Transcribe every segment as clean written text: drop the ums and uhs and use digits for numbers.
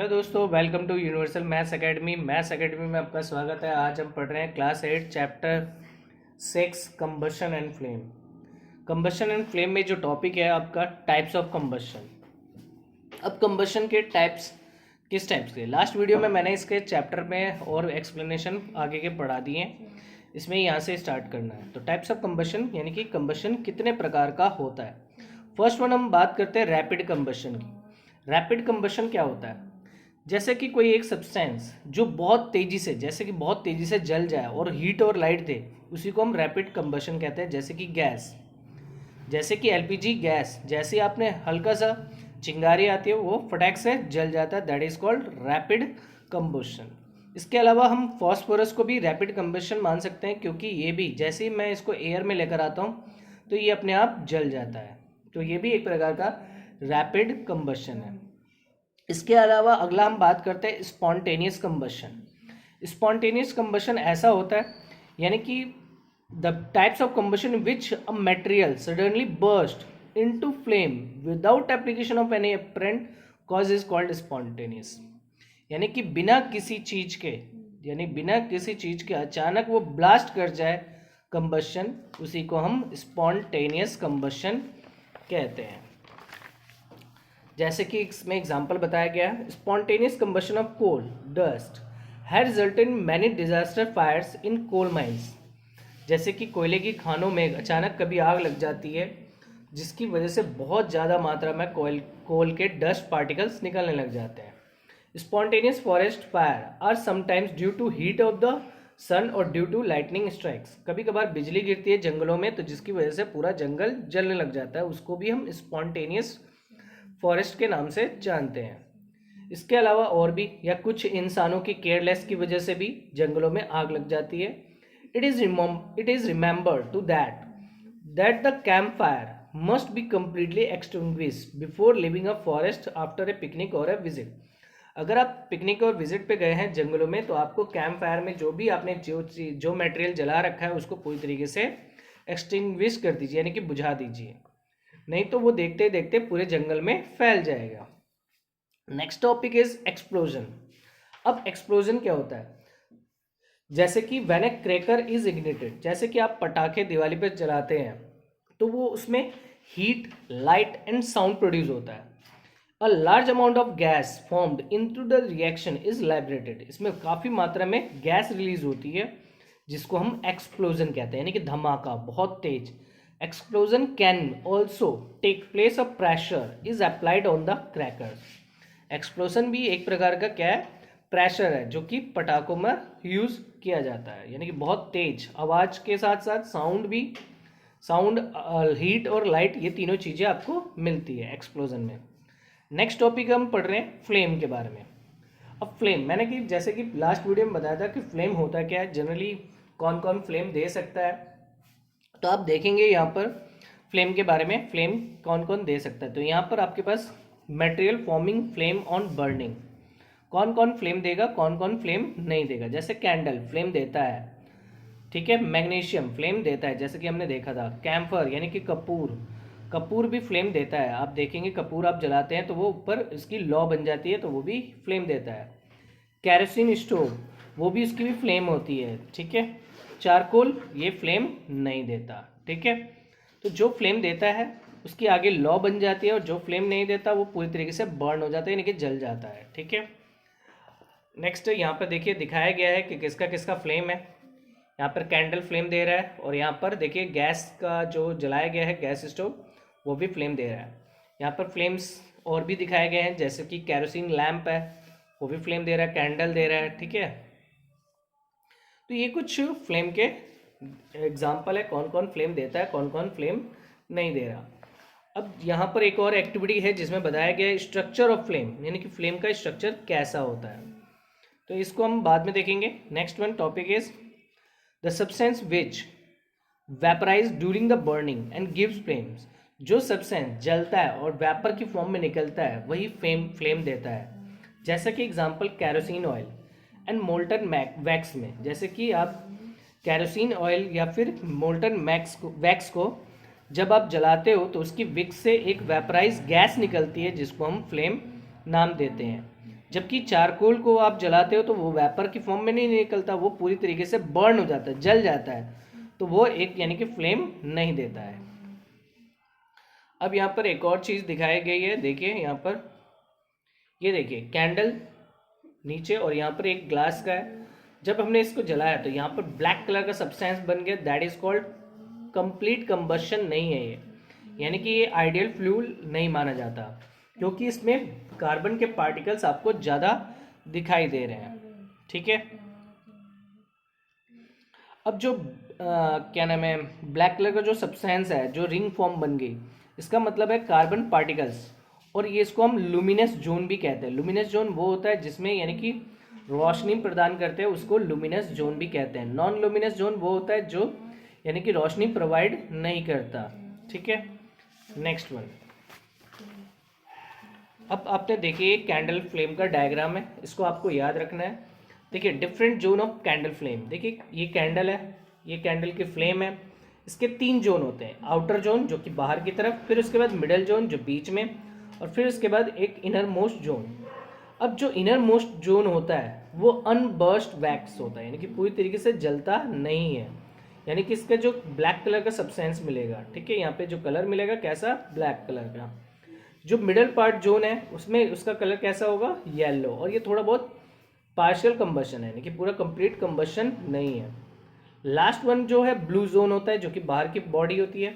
Hello दोस्तों, welcome to universal maths academy में आपका स्वागत है। आज हम पढ़ रहे हैं class 8 chapter 6 combustion and flame. Combustion and flame में जो टॉपिक है आपका टाइप्स ऑफ कंबशन। अब कंबशन के टाइप्स किस टाइप्स के, लास्ट वीडियो में मैंने इसके चैप्टर में और एक्सप्लेनेशन आगे के पढ़ा दिए हैं। इसमें यहाँ से स्टार्ट करना है। तो टाइप्स ऑफ कंबशन यानी कि कंबशन कितने प्रकार का होता है। फर्स्ट वन हम बात करते हैं रैपिड कंबशन की। रैपिड कंबशन क्या होता है? जैसे कि कोई एक सब्सटेंस जो बहुत तेजी से, जैसे कि बहुत तेजी से जल जाए और हीट और लाइट दे, उसी को हम रैपिड कंबशन कहते हैं। जैसे कि गैस, जैसे कि एलपीजी गैस, जैसे आपने हल्का सा चिंगारी आती है वो फटाक से जल जाता है, that is called rapid combustion. इसके अलावा हम फॉस्फोरस को भी रैपिड कंबशन मान सकते हैं, क्योंकि ये भी जैसे ही मैं इसको एयर में लेकर आता हूँ तो ये अपने आप जल जाता है। तो ये भी एक प्रकार का रैपिड कंबशन है। इसके अलावा अगला हम बात करते हैं स्पॉन्टेनियस कंबशन। स्पॉन्टेनियस कंबशन ऐसा होता है यानी कि the types of combustion which a material suddenly burst into flame without application of any apparent cause is called spontaneous. यानी कि बिना किसी चीज के अचानक वो ब्लास्ट कर जाए कंबशन, उसी को हम स्पॉन्टेनियस कंबशन कहते हैं। जैसे कि इसमें एग्जाम्पल बताया गया है, spontaneous combustion of coal dust had resulted in many disaster fires in coal mines. जैसे कि कोयले की खानों में अचानक कभी आग लग जाती है, जिसकी वजह से बहुत ज़्यादा मात्रा में कोल के डस्ट पार्टिकल्स निकलने लग जाते हैं। Spontaneous forest fire are sometimes due to heat of the sun और ड्यू टू लाइटनिंग स्ट्राइक्स। कभी कभार बिजली गिरती है जंगलों में, तो जिसकी वजह से पूरा जंगल जलने लग जाता है, उसको भी हम स्पॉन्टेनियस फॉरेस्ट के नाम से जानते हैं। इसके अलावा और भी, या कुछ इंसानों की केयरलेस की वजह से भी जंगलों में आग लग जाती है। It is remembered to that the camp fire must be completely extinguished before living a forest after a picnic or a visit. अगर आप पिकनिक और विजिट पे गए हैं जंगलों में, तो आपको कैंप फायर में जो भी आपने जो मटेरियल जला रखा है उसको पूरी तरीके से एक्सटिंग्विश कर दीजिए, यानी कि बुझा दीजिए, नहीं तो वो देखते देखते पूरे जंगल में फैल जाएगा। Next topic is explosion. अब एक्सप्लोजन क्या होता है? जैसे कि when A cracker is ignited, जैसे कि आप पटाखे दिवाली पर जलाते हैं तो वो उसमें heat, light and sound produce होता है। A large amount of gas formed into the reaction is liberated. इसमें काफ़ी मात्रा में गैस रिलीज होती है, जिसको हम एक्सप्लोजन कहते हैं, यानी कि धमाका, बहुत तेज। Explosion can also take place of pressure is applied on the crackers. Explosion भी एक प्रकार का क्या है? प्रेशर है, जो कि पटाखों में यूज किया जाता है, यानी कि बहुत तेज आवाज के साथ साथ साउंड, हीट और लाइट, ये तीनों चीजें आपको मिलती है एक्सप्लोजन में। नेक्स्ट टॉपिक हम पढ़ रहे हैं फ्लेम के बारे में। अब फ्लेम, मैंने कि जैसे कि लास्ट वीडियो में बताया था कि फ्लेम होता क्या है, जनरली कौन कौन फ्लेम दे सकता है। तो आप देखेंगे यहाँ पर फ्लेम के बारे में, फ्लेम कौन कौन दे सकता है। तो यहाँ पर आपके पास material forming flame on burning, कौन कौन फ्लेम देगा, कौन कौन फ्लेम नहीं देगा। जैसे कैंडल फ्लेम देता है, ठीक है। मैग्नीशियम फ्लेम देता है, जैसे कि हमने देखा था। कैम्फर यानी कि कपूर भी फ्लेम देता है। आप देखेंगे कपूर आप जलाते हैं तो वो ऊपर इसकी लौ बन जाती है, तो वो भी फ्लेम देता है। कैरोसिन स्टोव, वो भी उसकी भी फ्लेम होती है, ठीक है। चारकोल ये फ्लेम नहीं देता, ठीक है। तो जो फ्लेम देता है उसकी आगे लौ बन जाती है, और जो फ्लेम नहीं देता वो पूरी तरीके से बर्न हो जाता है, यानी कि जल जाता है, ठीक है। नेक्स्ट यहाँ पर देखिए दिखाया गया है कि किसका किसका फ्लेम है। यहाँ पर कैंडल फ्लेम दे रहा है, और यहाँ पर देखिए गैस का जो जलाया गया है गैस स्टोव, वो भी फ्लेम दे रहा है। यहाँ पर फ्लेम्स और भी दिखाए गए हैं, जैसे कि कैरोसिन लैम्प है, वो भी फ्लेम दे रहा है, कैंडल दे रहा है, ठीक है। तो ये कुछ फ्लेम के एग्जाम्पल है, कौन कौन फ्लेम देता है, कौन कौन फ्लेम नहीं दे रहा। अब यहाँ पर एक और एक्टिविटी है जिसमें बताया गया है स्ट्रक्चर ऑफ फ्लेम, यानी कि फ्लेम का स्ट्रक्चर कैसा होता है। तो इसको हम बाद में देखेंगे। Next one topic is the substance which vaporise during the burning and gives flames. जो सब्सटेंस जलता है और वेपर की फॉर्म में निकलता है वही फ्लेम देता है। जैसा कि example kerosene oil and molten wax में, जैसे कि आप कैरोसिन ऑयल या फिर मोल्टन वैक्स को जब आप जलाते हो तो उसकी विक से एक वेपराइज गैस निकलती है, जिसको हम फ्लेम नाम देते हैं। जबकि चारकोल को आप जलाते हो तो वो वेपर की फॉर्म में नहीं निकलता, वो पूरी तरीके से बर्न हो जाता है, जल जाता है, तो वो एक यानी कि फ्लेम नहीं देता है। अब यहाँ पर एक और चीज़ दिखाई गई है, देखिए यहाँ पर, ये देखिए कैंडल नीचे और यहाँ पर एक ग्लास का है। जब हमने इसको जलाया तो यहाँ पर ब्लैक कलर का सब्सटेंस बन गया, that is called complete combustion नहीं है ये, यानी कि ये आइडियल फ्यूल नहीं माना जाता, क्योंकि इसमें कार्बन के पार्टिकल्स आपको ज़्यादा दिखाई दे रहे हैं। ठीक है, अब जो क्या नाम है, ब्लैक कलर का जो सब्सटेंस है, जो रिंग फॉर्म बन गई, इसका मतलब है कार्बन पार्टिकल्स, और ये इसको हम लुमिनस जोन भी कहते हैं। लुमिनस जोन वो होता है जिसमें यानी कि रोशनी प्रदान करते हैं, उसको लुमिनस जोन भी कहते हैं। नॉन लुमिनस जोन वो होता है जो यानी कि रोशनी प्रोवाइड नहीं करता। ठीक है, नेक्स्ट वन। अब आपने देखिए कैंडल फ्लेम का डायग्राम है, इसको आपको याद रखना है। देखिए different zone of candle flame, देखिए ये कैंडल है, ये कैंडल की फ्लेम है, इसके 3 जोन होते हैं। आउटर जोन जो कि बाहर की तरफ, फिर उसके बाद मिडल जोन जो बीच में, और फिर उसके बाद एक इनर मोस्ट जोन। अब जो इनर मोस्ट जोन होता है वो अनबर्स्ट वैक्स होता है, यानी कि पूरी तरीके से जलता नहीं है, यानी कि इसका जो ब्लैक कलर का सब्सटेंस मिलेगा, ठीक है, यहाँ पे जो कलर मिलेगा कैसा, ब्लैक कलर का। जो मिडल पार्ट जोन है उसमें उसका कलर कैसा होगा, येलो, और ये थोड़ा बहुत पार्शियल कंबशन है, यानी कि पूरा कंप्लीट कंबशन नहीं है। लास्ट वन जो है ब्लू जोन होता है, जो कि बाहर की बॉडी होती है,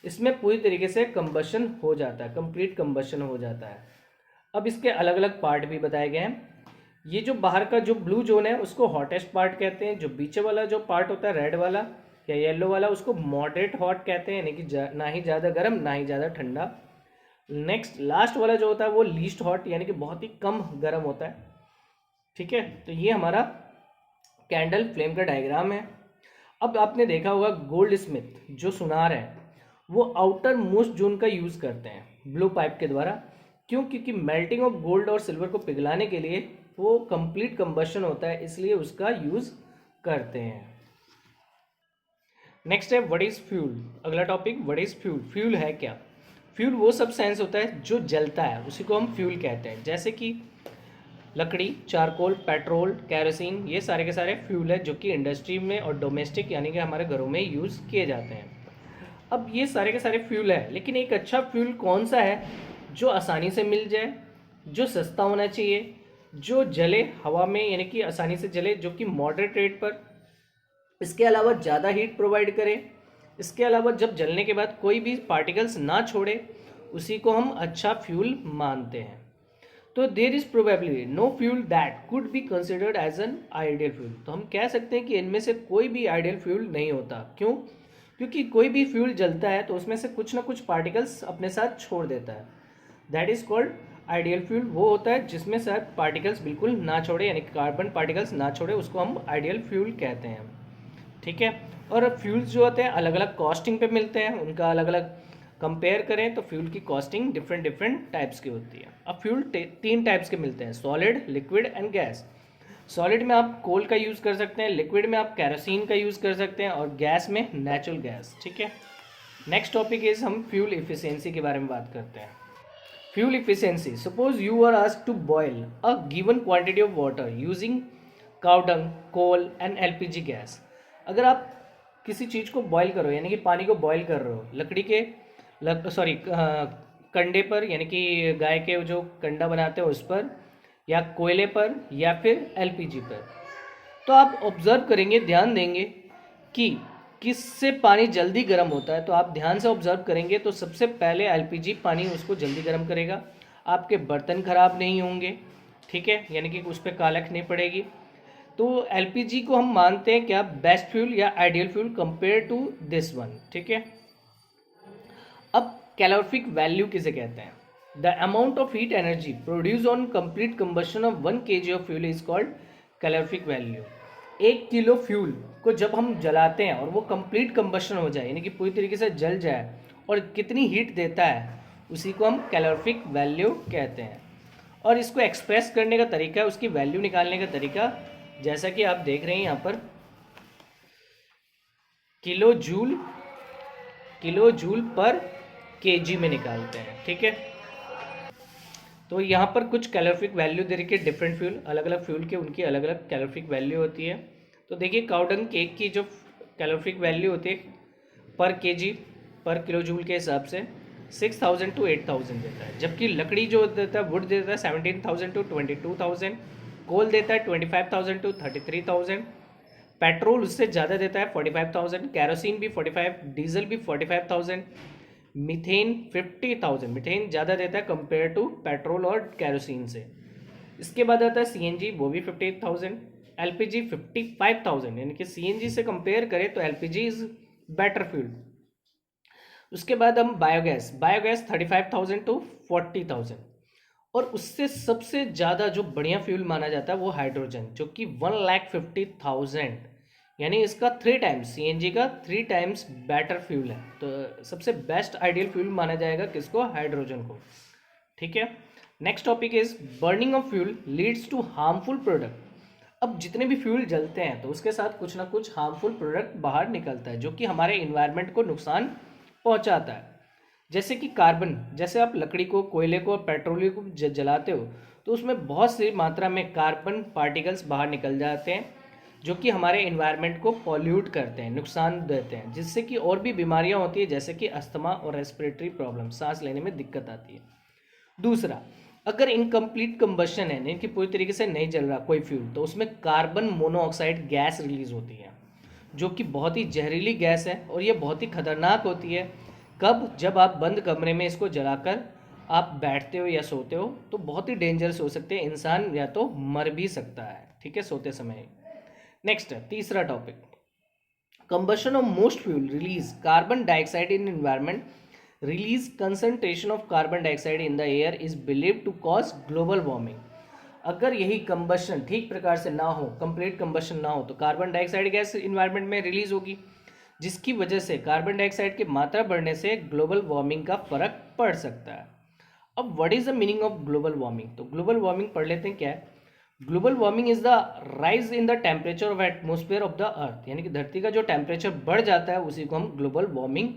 इसमें पूरी तरीके से कंबशन हो जाता है, कंप्लीट कंबशन हो जाता है। अब इसके अलग अलग पार्ट भी बताए गए हैं। ये जो बाहर का जो ब्लू जोन है उसको हॉटेस्ट पार्ट कहते हैं, जो बीच वाला जो पार्ट होता है रेड वाला या येलो वाला उसको मॉडरेट हॉट कहते हैं, यानी कि ना ही ज़्यादा गर्म ना ही ज़्यादा ठंडा। नेक्स्ट लास्ट वाला जो होता है वो लीस्ट हॉट, यानी कि बहुत ही कम गर्म होता है। ठीक है, तो ये हमारा कैंडल फ्लेम का डायग्राम है। अब आपने देखा होगा गोल्ड स्मिथ जो सुनार है वो आउटर मोस्ट जोन का यूज़ करते हैं ब्लो पाइप के द्वारा। क्यों? क्योंकि मेल्टिंग ऑफ गोल्ड और सिल्वर को पिघलाने के लिए वो कंप्लीट कंबशन होता है, इसलिए उसका यूज़ करते हैं। नेक्स्ट है व्हाट इज़ फ्यूल। अगला topic what is fuel. Fuel है क्या? फ्यूल वो सब्सटेंस होता है जो जलता है, उसी को हम फ्यूल कहते हैं। जैसे कि लकड़ी, चारकोल, पेट्रोल, कैरोसिन, ये सारे के सारे फ्यूल है जो कि इंडस्ट्री में और डोमेस्टिक यानी कि हमारे घरों में यूज़ किए जाते हैं। अब ये सारे के सारे फ्यूल है, लेकिन एक अच्छा फ्यूल कौन सा है जो आसानी से मिल जाए, जो सस्ता होना चाहिए, जो जले हवा में यानी कि आसानी से जले, जो कि मॉडरेट रेट पर, इसके अलावा ज़्यादा हीट प्रोवाइड करे, इसके अलावा जब जलने के बाद कोई भी पार्टिकल्स ना छोड़े, उसी को हम अच्छा फ्यूल मानते हैं। तो there is probably no fuel that could be considered as an ideal fuel. तो हम कह सकते हैं कि इनमें से कोई भी आइडियल फ्यूल नहीं होता। क्यों? क्योंकि कोई भी फ्यूल जलता है तो उसमें से कुछ ना कुछ पार्टिकल्स अपने साथ छोड़ देता है। That is called ideal fuel. वो होता है जिसमें शायद पार्टिकल्स बिल्कुल ना छोड़े, यानी कार्बन पार्टिकल्स ना छोड़े, उसको हम आइडियल फ्यूल कहते हैं। ठीक है, और फ्यूल्स जो होते हैं अलग अलग कॉस्टिंग पे मिलते हैं, उनका अलग अलग कंपेयर करें तो फ्यूल की कॉस्टिंग डिफरेंट डिफरेंट टाइप्स की होती है। अब फ्यूल 3 टाइप्स के मिलते हैं, solid, liquid and gas. Solid में आप कोल का यूज़ कर सकते हैं, लिक्विड में आप कैरोसिन का यूज़ कर सकते हैं, और गैस में नेचुरल गैस। ठीक है, नेक्स्ट टॉपिक इज हम फ्यूल इफिशियंसी के बारे में बात करते हैं। Fuel efficiency, suppose you are asked to boil a given quantity of water using cow dung, coal and LPG gas. अगर आप किसी चीज़ को बॉयल करो, यानी कि पानी को बॉयल कर रहे हो लकड़ी के कंडे पर, यानी कि गाय के जो कंडा बनाते हो उस पर, या कोयले पर, या फिर एलपीजी पर, तो आप ऑब्जर्व करेंगे, ध्यान देंगे कि किससे पानी जल्दी गर्म होता है। तो आप ध्यान से ऑब्जर्व करेंगे तो सबसे पहले एलपीजी पानी उसको जल्दी गर्म करेगा, आपके बर्तन खराब नहीं होंगे, ठीक है, यानी कि उस पर कालख नहीं पड़ेगी। तो एलपीजी को हम मानते हैं क्या, बेस्ट फ्यूल या ideal fuel compare to this one. ठीक है, अब कैलोरिफिक वैल्यू किसे कहते हैं? The amount of heat energy produce on complete combustion of 1 kg of fuel is called calorific value. 1 kilo fuel को जब हम जलाते हैं और वो कंप्लीट कंबशन हो जाए, यानी कि पूरी तरीके से जल जाए, और कितनी हीट देता है, उसी को हम कैलोरिफिक वैल्यू कहते हैं। और इसको एक्सप्रेस करने का तरीका, उसकी वैल्यू निकालने का तरीका, जैसा कि आप देख रहे हैं यहाँ पर, किलो जूल पर केजी में निकालते हैं। ठीक है, तो यहाँ पर कुछ कैलोरीफिक वैल्यू दे रखी है, डिफरेंट फ्यूल, अलग अलग फ्यूल के उनकी अलग अलग कैलोरीफिक वैल्यू होती है। तो देखिए काउडंग केक की जो कैलोरीफिक वैल्यू होती है पर केजी पर किलो जूल के हिसाब से 6000 to 8000 देता है, जबकि लकड़ी जो देता है वुड देता है 17000 to 22000, कोल देता है 25000 to 33000, पेट्रोल उससे ज़्यादा देता है 45000, कैरोसिन भी 45, डीजल भी 45000, मीथेन 50000, मीथेन ज़्यादा देता है कंपेयर टू पेट्रोल और कैरोसिन से। इसके बाद आता है सीएनजी, वो भी 58000, एलपीजी 55000, यानी कि सीएनजी से कंपेयर करें तो एलपीजी इज बेटर फ्यूल। उसके बाद हम बायोगैस, बायोगैस 35000 to 40000, और उससे सबसे ज़्यादा जो बढ़िया फ्यूल माना जाता है वो हाइड्रोजन, जो कि 1,50,000, यानी इसका 3 टाइम्स, सीएनजी का 3 टाइम्स बेटर फ्यूल है। तो सबसे बेस्ट आइडियल फ्यूल माना जाएगा किसको? हाइड्रोजन को। ठीक है, next topic is burning of fuel leads to harmful product. अब जितने भी फ्यूल जलते हैं तो उसके साथ कुछ ना कुछ हार्मफुल प्रोडक्ट बाहर निकलता है जो कि हमारे इन्वायरमेंट को नुकसान पहुंचाता है। जैसे कि कार्बन, जैसे आप लकड़ी को, कोयले को, पेट्रोलियम को जलाते हो तो उसमें बहुत सी मात्रा में कार्बन पार्टिकल्स बाहर निकल जाते हैं जो कि हमारे इन्वायरमेंट को पॉल्यूट करते हैं, नुकसान देते हैं, जिससे कि और भी बीमारियां होती है जैसे कि अस्थमा और रेस्पिरेटरी प्रॉब्लम, सांस लेने में दिक्कत आती है। दूसरा, अगर इनकम्प्लीट कंबशन है, यानी कि पूरी तरीके से नहीं जल रहा कोई फ्यूल, तो उसमें कार्बन मोनोऑक्साइड गैस रिलीज होती है जो कि बहुत ही जहरीली गैस है और ये बहुत ही खतरनाक होती है। कब? जब आप बंद कमरे में इसको जलाकर आप बैठते हो या सोते हो तो बहुत ही डेंजरस हो सकते हैं, इंसान या तो मर भी सकता है, ठीक है, सोते समय। नेक्स्ट है तीसरा topic, combustion of most fuel release carbon dioxide in environment, release concentration of carbon dioxide in the air is believed to cause global warming. अगर यही कंबशन ठीक प्रकार से ना हो, कंप्लीट कंबशन ना हो, तो कार्बन डाइऑक्साइड गैस इन्वायरमेंट में रिलीज होगी, जिसकी वजह से कार्बन डाइऑक्साइड की मात्रा बढ़ने से ग्लोबल वार्मिंग का फर्क पड़ सकता है। अब what is the meaning of global warming? तो ग्लोबल वार्मिंग पढ़ लेते हैं क्या है। Global warming is the rise in the temperature of atmosphere of the earth, यानी कि धरती का जो टेम्परेचर बढ़ जाता है उसी को हम ग्लोबल वार्मिंग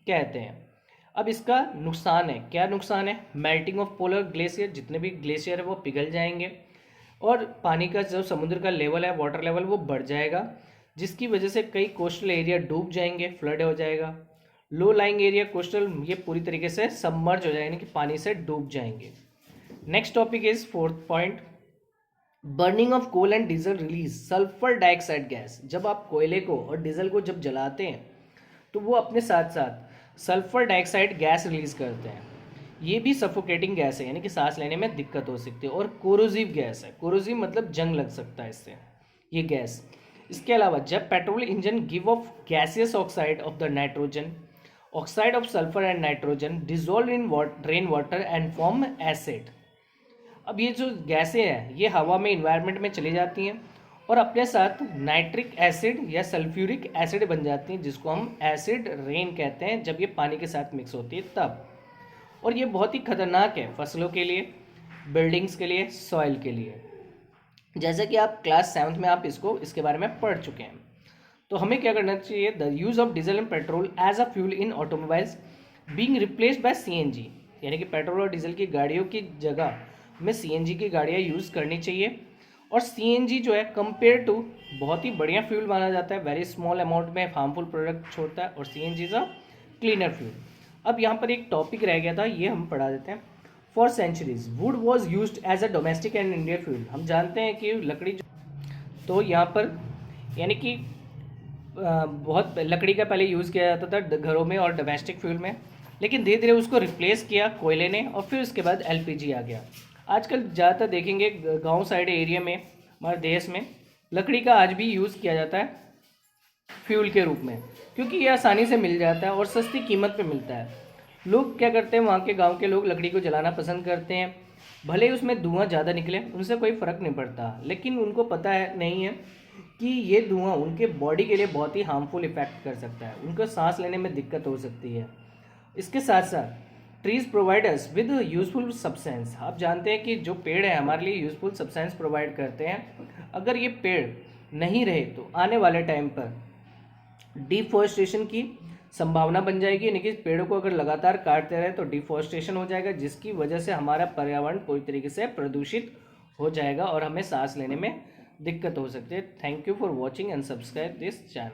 कहते हैं। अब इसका नुकसान है, क्या नुकसान है? मेल्टिंग ऑफ पोलर ग्लेशियर, जितने भी ग्लेशियर है वो पिघल जाएंगे और पानी का जो समुद्र का लेवल है, वाटर लेवल, वो बढ़ जाएगा, जिसकी वजह से कई कोस्टल एरिया डूब जाएंगे, फ्लड हो जाएगा। लो लाइंग एरिया, कोस्टल, ये पूरी तरीके से सबमर्ज हो जाएंगे, यानी कि पानी से डूब जाएंगे। Next topic is fourth point, burning of coal and diesel release sulphur dioxide gas. जब आप कोयले को और डीजल को जब जलाते हैं तो वो अपने साथ साथ सल्फर डाइऑक्साइड गैस रिलीज करते हैं। ये भी सफोकेटिंग गैस है, यानी कि सांस लेने में दिक्कत हो सकती है, और कोरोजिव गैस है। कोरोजिव मतलब जंग लग सकता है इससे, ये गैस। इसके अलावा जब petrol engine give of gaseous oxide of the nitrogen, oxide of sulphur and nitrogen dissolve in rain water and form acid. अब ये जो गैसें हैं ये हवा में, इन्वायरमेंट में चली जाती हैं और अपने साथ नाइट्रिक एसिड या सल्फ्यूरिक एसिड बन जाती हैं, जिसको हम एसिड रेन कहते हैं जब ये पानी के साथ मिक्स होती है तब। और ये बहुत ही खतरनाक है फसलों के लिए, बिल्डिंग्स के लिए, सॉइल के लिए। जैसे कि आप क्लास 7th में आप इसके बारे में पढ़ चुके हैं। तो हमें क्या करना चाहिए? The use of diesel and petrol as a fuel in automobiles being replaced by CNG, यानी कि पेट्रोल और डीजल की गाड़ियों की जगह में सीएनजी की गाड़ियाँ यूज़ करनी चाहिए। और सीएनजी जो है कंपेयर टू बहुत ही बढ़िया फ्यूल माना जाता है, वेरी स्मॉल अमाउंट में हार्मफुल प्रोडक्ट छोड़ता है, और CNG is a cleaner fuel. अब यहाँ पर एक टॉपिक रह गया था, ये हम पढ़ा देते हैं। For centuries wood was used as a domestic and Indian fuel. हम जानते हैं कि लकड़ी, तो यहाँ पर यानी कि बहुत लकड़ी का पहले यूज़ किया जाता था घरों में और डोमेस्टिक फ्यूल में, लेकिन धीरे धीरे उसको रिप्लेस किया कोयले ने, और फिर उसके बाद एलपीजी आ गया। आजकल ज़्यादातर देखेंगे गांव साइड एरिया में, हमारे देश में लकड़ी का आज भी यूज़ किया जाता है फ्यूल के रूप में, क्योंकि ये आसानी से मिल जाता है और सस्ती कीमत पे मिलता है। लोग क्या करते हैं, वहाँ के गांव के लोग लकड़ी को जलाना पसंद करते हैं, भले ही उसमें धुआं ज़्यादा निकले उनसे कोई फ़र्क नहीं पड़ता, लेकिन उनको पता है नहीं है कि ये धुआं उनके बॉडी के लिए बहुत ही हार्मफुल इफेक्ट कर सकता है, उनको सांस लेने में दिक्कत हो सकती है। इसके साथ साथ trees providers with useful substance. आप जानते हैं कि जो पेड़ है हमारे लिए यूजफुल सब्सटेंस प्रोवाइड करते हैं। अगर ये पेड़ नहीं रहे तो आने वाले टाइम पर डिफॉरेस्टेशन की संभावना बन जाएगी, यानी कि पेड़ों को अगर लगातार काटते रहे तो डिफॉरेस्टेशन हो जाएगा, जिसकी वजह से हमारा पर्यावरण पूरी तरीके से प्रदूषित हो जाएगा और हमें सांस लेने में दिक्कत हो सकती है। Thank you for watching and subscribe this channel.